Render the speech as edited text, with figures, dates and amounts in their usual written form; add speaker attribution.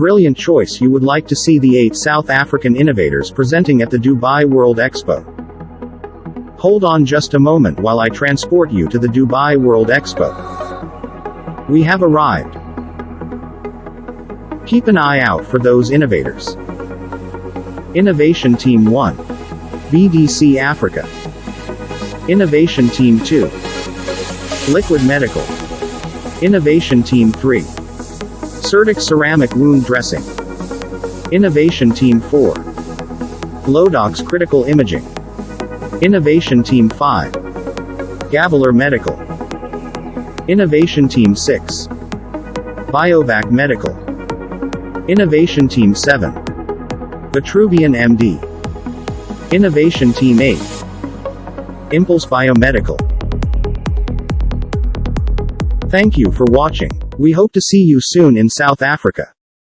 Speaker 1: brilliant choice. You would like to see the 8 South African innovators presenting at the Dubai World Expo. Hold on just a moment while I transport you to the Dubai World Expo. We have arrived. Keep an eye out for those innovators. Innovation Team 1. BDC Africa. Innovation Team 2. Liquid Medical. Innovation Team 3. Certic Ceramic Wound Dressing. Innovation Team 4. Lodox Critical Imaging. Innovation Team 5. Gavilar Medical. Innovation Team 6. Biovac Medical. Innovation Team 7. Vitruvian MD. Innovation Team 8. Impulse Biomedical. Thank you for watching. We hope to see you soon in South Africa.